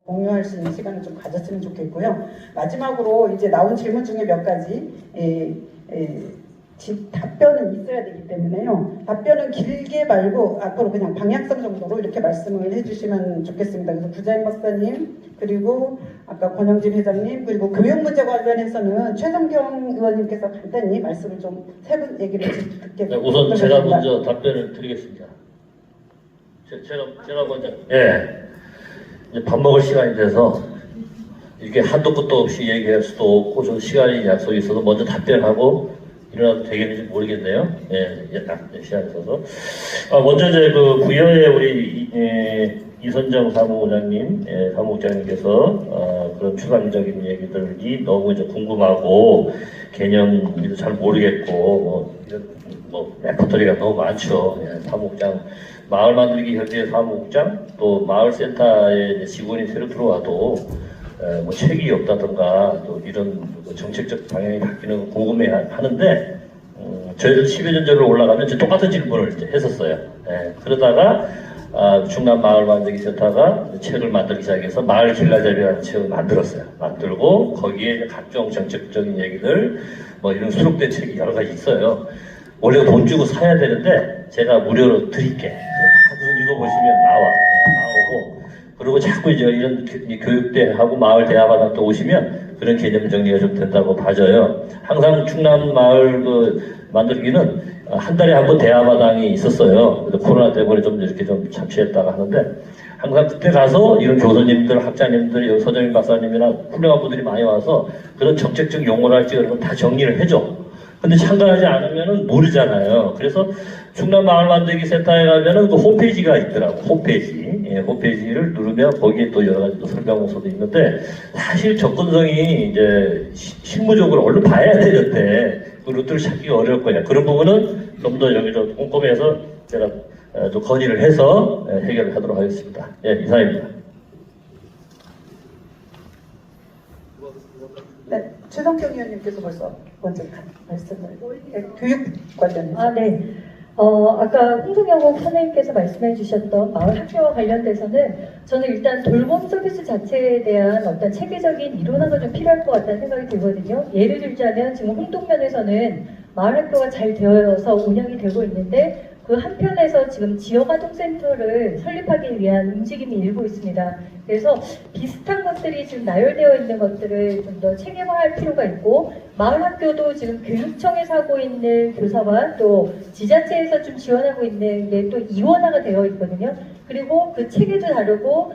공유할 수 있는 시간을 좀 가졌으면 좋겠고요. 마지막으로 이제 나온 질문 중에 몇 가지 답변은 있어야 되기 때문에요. 답변은 길게 말고 앞으로 그냥 방향성 정도로 이렇게 말씀을 해주시면 좋겠습니다. 그래서 부자인 박사님, 그리고 아까 권영진 회장님, 그리고 교육 문제 관련해서는 최성경 의원님께서 간단히 말씀을 좀 세 분 얘기를 듣게 네, 우선 제가 먼저 답변을 드리겠습니다. 제가 먼저 이제 밥 먹을 시간이 돼서 이렇게 한도 끝도 없이 얘기할 수도 없고 좀 시간이 약속이 있어서 먼저 답변하고 일어나도 되겠는지 모르겠네요. 시간이 있어서. 먼저 이제 그 부여의 우리 이선정 사무국장님, 사무국장님께서 그런 추상적인 얘기들이 너무 이제 궁금하고 개념도 잘 모르겠고 레퍼토리가 너무 많죠. 사무국장, 마을 만들기 협의회 사무국장, 또 마을센터에 직원이 새로 들어와도 책이 없다던가 또 이런 정책적 방향이 바뀌는 거 궁금해 하는데 저희들 10여 년 전으로 올라가면 이제 똑같은 질문을 이제 했었어요. 그러다가 충남 마을 만들기 센터가 책을 만들기 시작해서 마을 길라잡이라는 책을 만들었어요. 만들고 거기에 이제 각종 정책적인 얘기들 이런 수록된 책이 여러 가지 있어요. 원래 돈 주고 사야 되는데 제가 무료로 드릴게. 한번 읽어보시면 나오고, 그리고 자꾸 이제 이런 교육대하고 마을 대화마당 또 오시면 그런 개념 정리가 좀 된다고 봐져요. 항상 충남 마을 만들기는 한 달에 한 번 대화마당이 있었어요. 코로나 때문에 좀 이렇게 좀 잠시했다가 하는데, 항상 그때 가서 이런 교수님들, 학자님들, 서정민 박사님이나 훌륭한 분들이 많이 와서 그런 정책적 용어를 할지 그런 거 다 정리를 해줘. 근데 참가하지 않으면은 모르잖아요. 그래서 충남 마을 만들기 센터에 가면은 그 홈페이지가 있더라고. 홈페이지를 누르면 거기에 또 여러 가지 또 설명서도 있는데, 사실 접근성이 이제 실무적으로 얼른 봐야 되는데 그 루트를 찾기가 어려울 거냐. 그런 부분은 좀 더 여기서 꼼꼼해서 제가 좀 건의를 해서 해결을 하도록 하겠습니다. 이상입니다. 네, 최성경 의원님께서 벌써 먼저 말씀을 교육 관련해서. 네. 아까 홍성영국 선생님께서 말씀해 주셨던 마을 학교와 관련돼서는 저는 일단 돌봄 서비스 자체에 대한 어떤 체계적인 이론화가 좀 필요할 것 같다는 생각이 들거든요. 예를 들자면 지금 홍동면에서는 마을 학교가 잘 되어서 운영이 되고 있는데, 그 한편에서 지금 지역아동센터를 설립하기 위한 움직임이 일고 있습니다. 그래서 비슷한 것들이 지금 나열되어 있는 것들을 좀 더 체계화할 필요가 있고, 마을학교도 지금 교육청에서 하고 있는 교사와 또 지자체에서 좀 지원하고 있는 게 또 이원화가 되어 있거든요. 그리고 그 체계도 다르고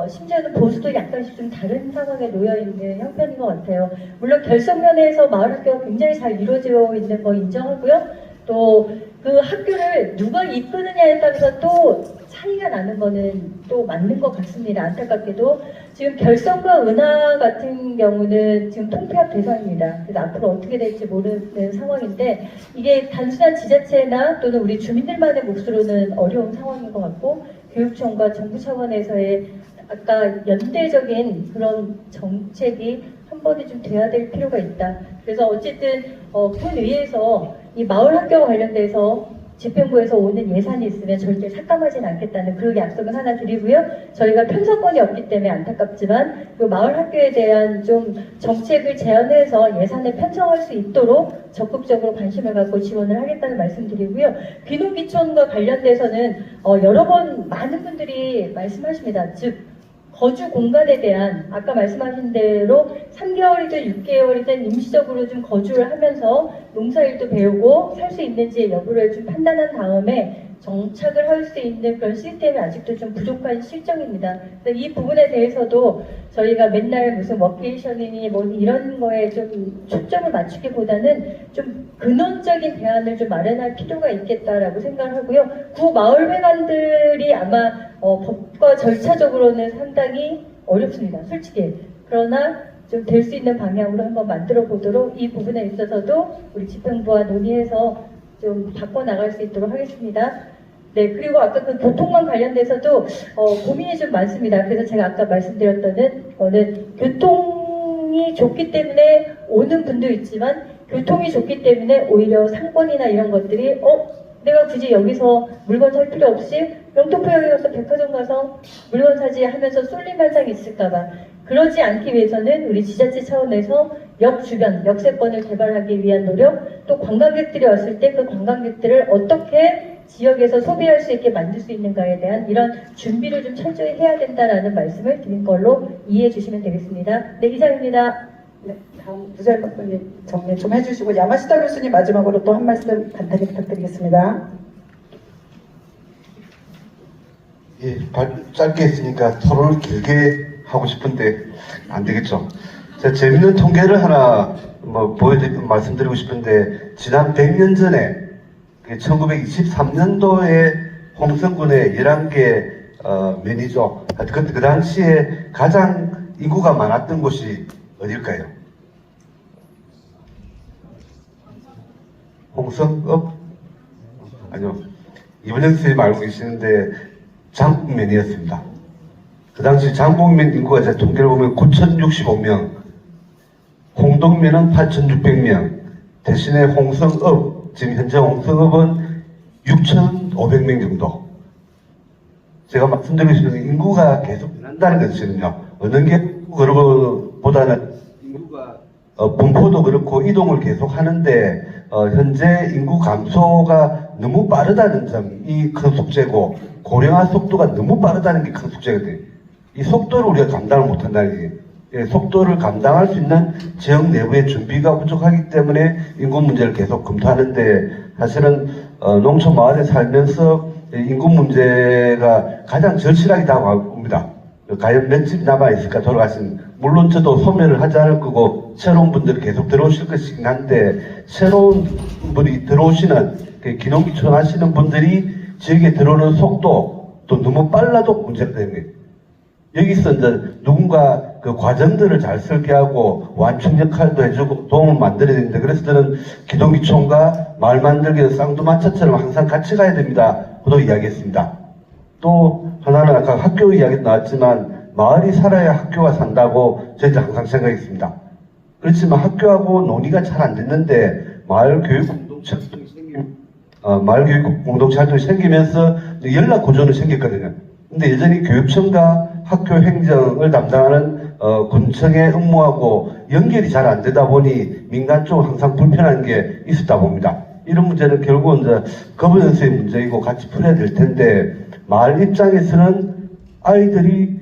심지어는 보수도 약간씩 좀 다른 상황에 놓여 있는 형편인 것 같아요. 물론 결성면에서 마을학교가 굉장히 잘 이루어져 있는 거 인정하고요. 또 그 학교를 누가 이끄느냐에 따라서 또 차이가 나는 거는 또 맞는 것 같습니다. 안타깝게도 지금 결성과 은하 같은 경우는 지금 통폐합 대상입니다. 그래서 앞으로 어떻게 될지 모르는 상황인데, 이게 단순한 지자체나 또는 우리 주민들만의 몫으로는 어려운 상황인 것 같고, 교육청과 정부 차원에서의 아까 연대적인 그런 정책이 한 번에 좀 돼야 될 필요가 있다. 그래서 어쨌든 군의회에서 이 마을 학교와 관련돼서 집행부에서 오는 예산이 있으면 절대 삭감하지는 않겠다는 그 약속은 하나 드리고요. 저희가 편성권이 없기 때문에 안타깝지만 그 마을 학교에 대한 좀 정책을 제안해서 예산을 편성할 수 있도록 적극적으로 관심을 갖고 지원을 하겠다는 말씀드리고요. 귀농귀촌과 관련돼서는 여러 번 많은 분들이 말씀하십니다. 즉 거주 공간에 대한 아까 말씀하신 대로 3개월이든 6개월이든 임시적으로 좀 거주를 하면서 농사일도 배우고 살 수 있는지 여부를 좀 판단한 다음에 정착을 할 수 있는 그런 시스템이 아직도 좀 부족한 실정입니다. 그래서 이 부분에 대해서도 저희가 맨날 무슨 워케이션이니 이런 거에 좀 초점을 맞추기보다는 좀 근원적인 대안을 좀 마련할 필요가 있겠다라고 생각을 하고요. 구 마을회관들이 아마 법과 절차적으로는 상당히 어렵습니다. 솔직히. 그러나 좀 될 수 있는 방향으로 한번 만들어 보도록 이 부분에 있어서도 우리 집행부와 논의해서 좀 바꿔나갈 수 있도록 하겠습니다. 네, 그리고 아까 그 교통망 관련돼서도 고민이 좀 많습니다. 그래서 제가 아까 말씀드렸던 거는 교통이 좋기 때문에 오는 분도 있지만, 교통이 좋기 때문에 오히려 상권이나 이런 것들이 내가 굳이 여기서 물건 살 필요 없이 영등포역에 가서 백화점 가서 물건 사지 하면서 쏠림 현상이 있을까봐 그러지 않기 위해서는 우리 지자체 차원에서 역 주변, 역세권을 개발하기 위한 노력, 또 관광객들이 왔을 때 그 관광객들을 어떻게 지역에서 소비할 수 있게 만들 수 있는가에 대한 이런 준비를 좀 철저히 해야 된다라는 말씀을 드린 걸로 이해해 주시면 되겠습니다. 네, 이상입니다. 네, 다음 부자연 박사님 정리 좀 해주시고 야마시타 교수님 마지막으로 또 한 말씀 간단히 부탁드리겠습니다. 예, 짧게 했으니까 토론을 길게 하고 싶은데 안 되겠죠. 제가 재밌는 통계를 하나 말씀드리고 싶은데 지난 100년 전에 1923년도에 홍성군의 11개 면이죠. 그 당시에 가장 인구가 많았던 곳이 어딜까요? 홍성읍? 아니요. 이번영 선생님 알고 계시는데 장북면이었습니다. 그 당시 장북면 인구가 제 통계를 보면 9,065명, 홍동면은 8,600명, 대신에 홍성읍, 지금 현재 홍성읍은 6,500명 정도. 제가 말씀드리고 싶은 인구가 계속 변한다는 것은요, 어느 게 그러고보다는 인구가 분포도 그렇고 이동을 계속 하는데 현재 인구 감소가 너무 빠르다는 점이 큰 숙제고 고령화 속도가 너무 빠르다는 게 큰 숙제거든요. 이 속도를 우리가 감당을 못한다는 게 속도를 감당할 수 있는 지역 내부의 준비가 부족하기 때문에 인구 문제를 계속 검토하는데 사실은 농촌 마을에 살면서 인구 문제가 가장 절실하게 다가옵니다. 과연 몇 집 남아있을까 돌아가신 물론 저도 소멸을 하지 않을 거고 새로운 분들이 계속 들어오실 것이긴 한데 새로운 분이 들어오시는 기농기촌 하시는 분들이 지역에 들어오는 속도 또 너무 빨라도 문제가 되는 거예요. 여기서 이제 누군가 그 과정들을 잘 설계하고 완충 역할도 해주고 도움을 만들어야 되는데 그래서 저는 기농기촌과 마을 만들기는 쌍두마차처럼 항상 같이 가야 됩니다. 그도 이야기했습니다. 또 하나는 아까 학교 이야기도 나왔지만 마을이 살아야 학교가 산다고 저희들 항상 생각했습니다. 그렇지만 학교하고 논의가 잘 안 됐는데 마을 교육 공동체 활동이 생기면서 연락 구조는 생겼거든요. 근데 여전히 교육청과 학교 행정을 담당하는 군청의 업무하고 연결이 잘 안 되다 보니 민간 쪽은 항상 불편한 게 있었다 봅니다. 이런 문제는 결국은 이제 거버넌스의 문제이고 같이 풀어야 될 텐데 마을 입장에서는 아이들이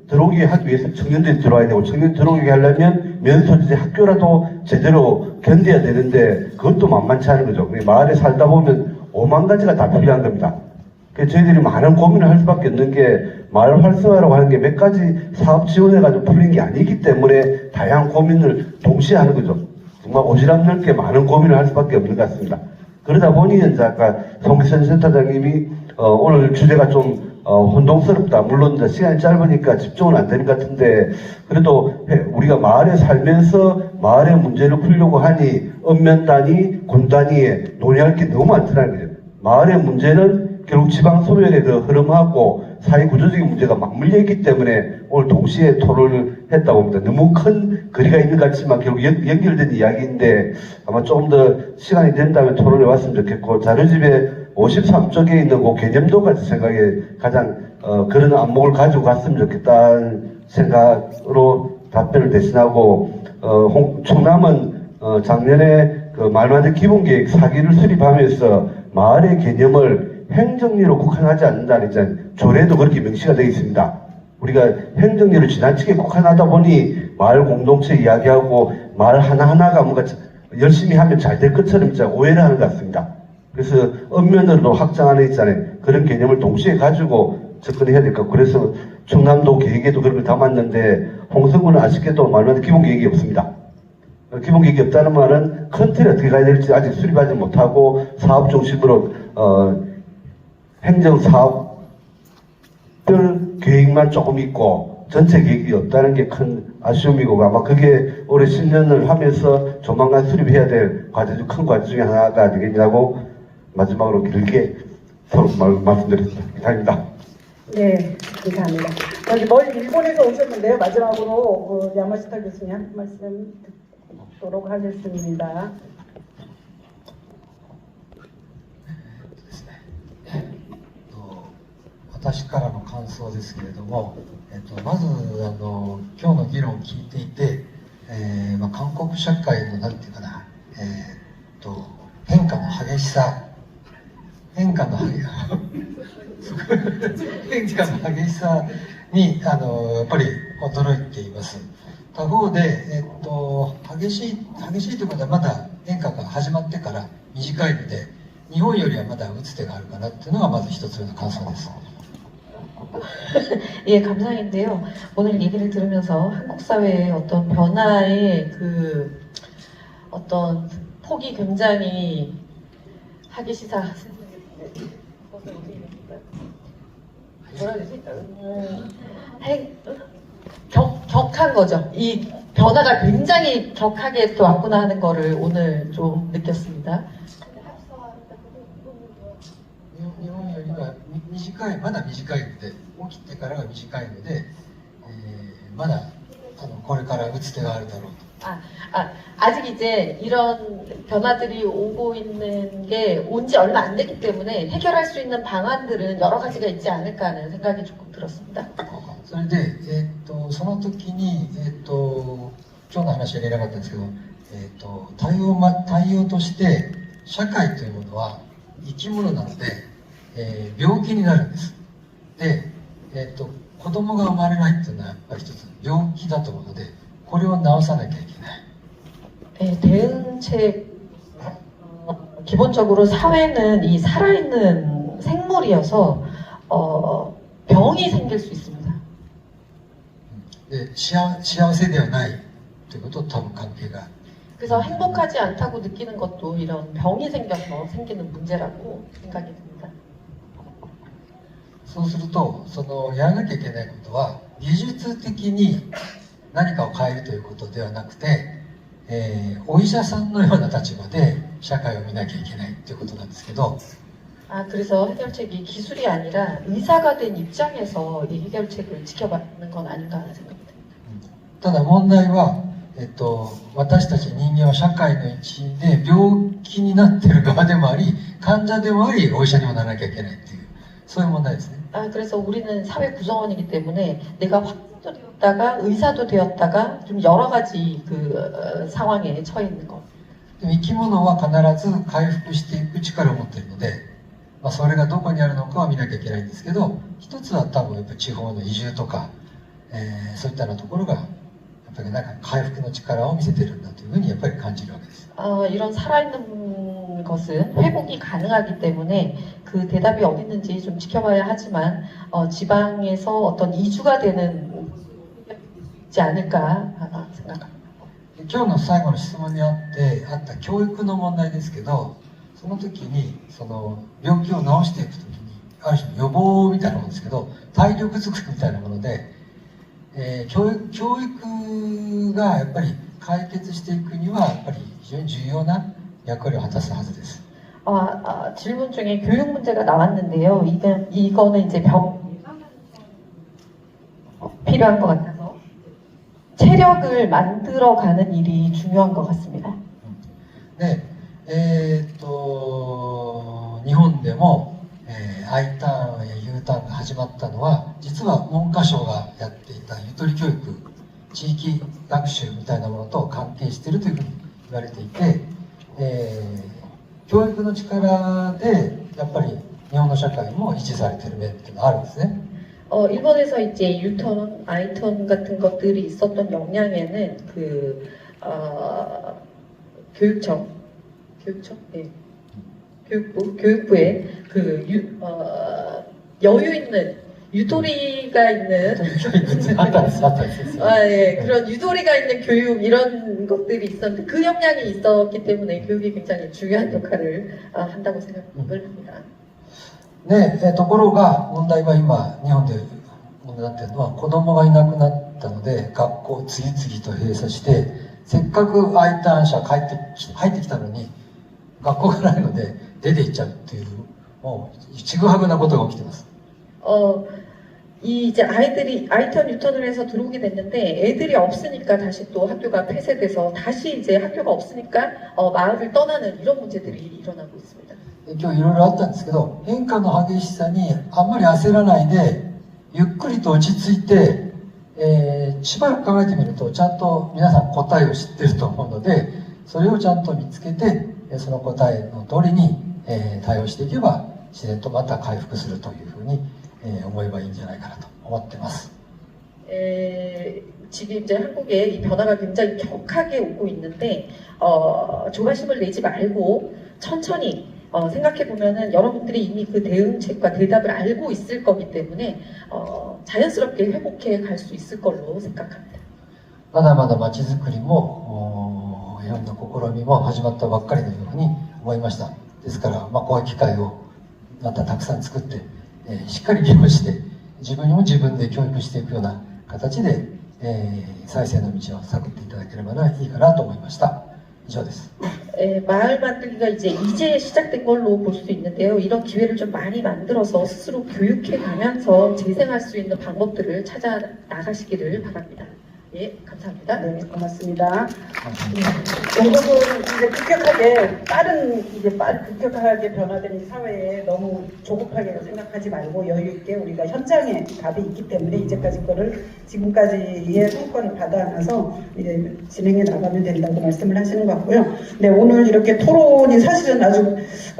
들어오게 하기 위해서 청년들이 들어와야 되고 청년 들어오게 하려면 면소지대 학교라도 제대로 견뎌야 되는데 그것도 만만치 않은 거죠. 마을에 살다 보면 5만 가지가 다 필요한 겁니다. 그래서 저희들이 많은 고민을 할 수밖에 없는 게 마을 활성화라고 하는 게 몇 가지 사업 지원해가지고 풀린 게 아니기 때문에 다양한 고민을 동시에 하는 거죠. 정말 오지랖 넓게 많은 고민을 할 수밖에 없는 것 같습니다. 그러다 보니 이제 아까 송기선 센터장님이 오늘 주제가 좀 혼동스럽다. 물론 이제 시간이 짧으니까 집중은 안 되는 것 같은데 그래도 우리가 마을에 살면서 마을의 문제를 풀려고 하니 읍면 단위, 군 단위에 논의할 게 너무 많더라는 거죠. 마을의 문제는 결국 지방 소멸의 그 흐름하고 사회 구조적인 문제가 맞물려 있기 때문에 오늘 동시에 토론을 했다고 봅니다. 너무 큰 거리가 있는 것 같지만 결국 연결된 이야기인데 아마 조금 더 시간이 된다면 토론해 왔으면 좋겠고 자료집에 53쪽에 있는 그 개념도 같은 생각에 가장 그런 안목을 가지고 갔으면 좋겠다는 생각으로 답변을 대신하고 충남은 작년에 그 말만의 기본계획 4기를 수립하면서 마을의 개념을 행정리로 국한하지 않는다는 이제 조례도 그렇게 명시가 되어 있습니다. 우리가 행정리로 지나치게 국한하다 보니 마을 공동체 이야기하고 마을 하나하나가 뭔가 열심히 하면 잘 될 것처럼 진짜 오해를 하는 것 같습니다. 그래서 읍면으로도 확장하는 있잖아요. 그런 개념을 동시에 가지고 접근해야 될 것 같고 그래서 충남도 계획에도 그런 걸 담았는데 홍성군은 아쉽게도 말만 기본 계획이 없습니다. 기본 계획이 없다는 말은 큰 틀이 어떻게 가야 될지 아직 수립하지 못하고 사업 중심으로 행정사업별 계획만 조금 있고 전체 계획이 없다는 게 큰 아쉬움이고 아마 그게 올해 10년을 하면서 조만간 수립해야 될 과제 중 큰 과제 중에 하나가 되겠냐고 마지막으로 길게 서로 말씀드렸습니다. 이상입니다. 네, 감사합니다. 여기 멀리 일본에서 오셨는데요. 마지막으로 야마시타 교수님 한 말씀 듣도록 하겠습니다. 私からの感想ですけれども、まず今日の議論を聞いていて、韓国社会のなんていうかな、変化の激しさ変化の激しさにやっぱり驚いています。他方で、激しいということはまだ変化が始まってから短いので、日本よりはまだ打つ手があるかなっていうのがまず一つ目の感想です。 예, 감상인데요. 오늘 얘기를 들으면서 한국 사회의 어떤 변화의 그 어떤 폭이 굉장히 하기 시사 뭐라 해야 되지? 격한 거죠. 이 변화가 굉장히 격하게 이렇게 왔구나 하는 거를 오늘 좀 느꼈습니다. 日本よりは短い、まだ短いので、起きてからが短いので、まだこれから打つ手があるだろうと。 아직 이제 이런 변화들이 오고 있는 게 온 지 얼마 안 됐기 때문에 해결할 수 있는 방안들은 여러 가지가 있지 않을까 하는 생각이 조금 들었습니다. それで、その時に、今日の話は入れなかったんですけど、対応として社会というものは生き物なので、病気になるんです。で、子供が生まれないっていうのはやっぱり一つ病気だと思うので、これを治さなきゃいけない。 대응책 기본적으로 사회는 이 살아있는 생물이어서 병이 생길 수 있습니다. で、幸せではないということと多分関係が。 그래서 행복하지 않다고 느끼는 것도 이런 병이 생겨서 생기는 문제라고 생각이 듭니다. そうすると、やらなきゃいけないことは技術的に何かを変えるということではなくて、お医者さんのような立場で社会を見なきゃいけないということなんですけど、 그래서 해결책이 기술이 아니라 의사가 된 입장에서 이 해결책을 지켜받는 건 아닌가 하는 생각이 듭니다. ただ問題は、私たち人間は社会の一員で病気になっている側でもあり、患者でもあり、お医者にもならなきゃいけないっていう、そういう問題ですね。 그래서 우리는 사회 구성원이기 때문에 내가 환자도 되었다가 의사도 되었다가 좀 여러 가지 그 상황에 처해 있는 것. でも生き物は必ず回復していく力を持っているので、それがどこにあるのかは見なきゃいけないんですけど、一つは多分やっぱり地方の移住とか、そういったようなところがやっぱりなんか回復の力を見せてるんだというふうにやっぱり感じるわけです。 이런 살아있는 것은 회복이 가능하기 때문에 그 대답이 어디 있는지 좀 지켜봐야 하지만 지방에서 어떤 이주가 되는 있지 않을까 생각합니다. 今日の最後の質問にあった教育の問題ですけど、その時に病気を治していく時にある種の予防みたいなものですけど、体力作りみたいなもので、教育がやっぱり解決していくにはやっぱり非常に重要な役割を果たすはずです。 질문 중에 교육 문제가 나왔는데요. 이거는 이제 필요한 것 같아서 체력을 만들어가는 일이 중요한 것 같습니다. で、日本でも、Iターンや U ターンが始まったのは、実は文科省がやっていたゆとり教育、地域学習みたいなものと関係しているというふうに言われていて、教育の力でやっぱり日本の社会も維持されている面っていうのがあるんですね。 일본에서 이제 유턴, 아이턴 같은 것들이 있었던 영향에는 그 교육청, 예, 교육부의 그 여유 있는 유도리가 있는 예, 그런 유도리가 있는 교육 이런 것들이 있었는데 그 영향이 있었기 때문에 교육이 굉장히 중요한 역할을 한다고 생각을 합니다. で、ところが問題は今日本で問題になっているのは、子供がいなくなったので学校を次々と閉鎖して、せっかく I ターン者入ってきたのに学校がないので出て行っちゃうっていう、もうちぐはぐなことが起きています。 이제 아이들이 아이턴 유턴을 해서 들어오게 됐는데 애들이 없으니까 다시 또 학교가 폐쇄돼서 다시 이제 학교가 없으니까 마을을 떠나는 이런 문제들이 일어나고 있습니다. 今日いろいろあったんですけど、変化の激しさにあんまり焦らないで、ゆっくりと落ち着いて、しばらく考えてみると、ちゃんと皆さん答えを知ってると思うので、それをちゃんと見つけて、その答えの通りに、対応していけば、自然とまた回復するというふうに、思えばいいんじゃないかなと思ってます。 지금 이제 한국에 이 변화가 굉장히 격하게 오고 있는데 조바심을 내지 말고 천천히 생각해 보면은 여러분들이 이미 그 대응책과 대답을 알고 있을 거기 때문에 자연스럽게 회복해 갈 수 있을 걸로 생각합니다. まだまだ街づくりもいろんな試みも始まったばっかりのように思いました。ですから、こういう機会をまたたくさん作って、しっかり利用して自分にも自分で教育していくような形で、再生の道を探っていただければいいかなと思いました。以上です。 마을 만들기가 이제 시작된 걸로 볼 수도 있는데요. 이런 기회를 좀 많이 만들어서 스스로 교육해 가면서 재생할 수 있는 방법들을 찾아 나가시기를 바랍니다. 예, 감사합니다. 네, 고맙습니다. 영국은 이제 급격하게 변화된 이 사회에 너무 조급하게 생각하지 말고 여유 있게 우리가 현장에 답이 있기 때문에 이제까지 거를 지금까지의 성과를 받아놔서 이제 진행해 나가면 된다고 말씀을 하시는 것 같고요. 네, 오늘 이렇게 토론이 사실은 아주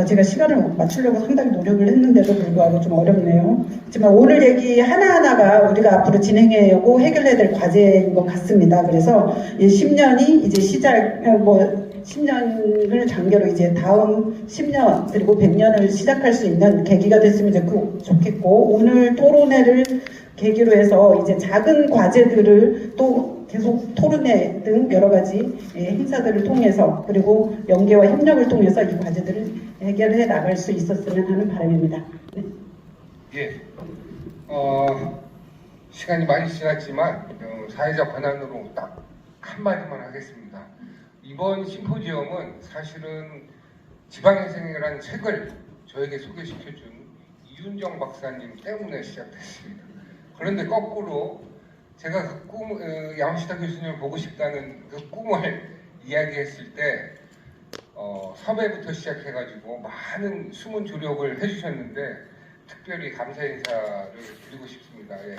제가 시간을 맞추려고 상당히 노력을 했는데도 불구하고 좀 어렵네요. 하지만 오늘 얘기 하나하나가 우리가 앞으로 진행하고 해결해야 될 과제인 것 같습니다. 그래서 10년이 이제 10년을 장기로 이제 다음 10년 그리고 100년을 시작할 수 있는 계기가 됐으면 좋겠고, 오늘 토론회를 계기로 해서 이제 작은 과제들을 또 계속 토론회 등 여러 가지 행사들을 통해서 그리고 연계와 협력을 통해서 이 과제들을 해결해 나갈 수 있었으면 하는 바람입니다. 네. 예, 시간이 많이 지났지만 사회적 권한으로 딱 한마디만 하겠습니다. 이번 심포지엄은 사실은 지방회생이라는 책을 저에게 소개시켜준 이윤정 박사님 때문에 시작됐습니다. 그런데 거꾸로 제가 그 야마시타 교수님을 보고 싶다는 그 꿈을 이야기했을 때 섭외부터 시작해가지고 많은 숨은 조력을 해주셨는데 특별히 감사 인사를 드리고 싶습니다. 예.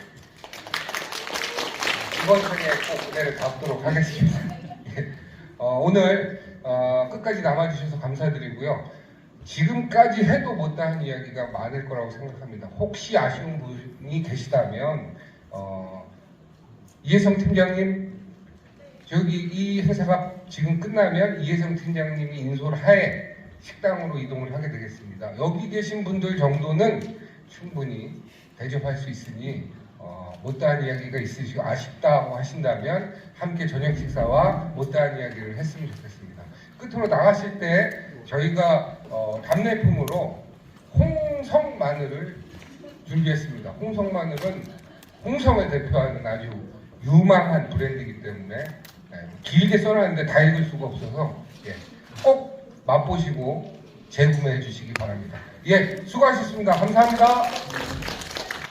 이번 편에 꼭 은혜를 갚도록 하겠습니다. 예. 오늘 끝까지 남아주셔서 감사드리고요. 지금까지 해도 못다한 이야기가 많을 거라고 생각합니다. 혹시 아쉬운 분이 계시다면 이혜성 팀장님, 저기 이 행사가 지금 끝나면 이혜성 팀장님이 인솔 하에 식당으로 이동을 하게 되겠습니다. 여기 계신 분들 정도는 충분히 대접할 수 있으니 못다한 이야기가 있으시고 아쉽다고 하신다면 함께 저녁 식사와 못다한 이야기를 했으면 좋겠습니다. 끝으로 나가실 때 저희가 답례품으로 홍성 마늘을 준비했습니다. 홍성 마늘은 홍성을 대표하는 아주 유망한 브랜드이기 때문에 길게 써놨는데 다 읽을 수가 없어서 꼭 맛보시고 재구매해 주시기 바랍니다. 예, 수고하셨습니다. 감사합니다.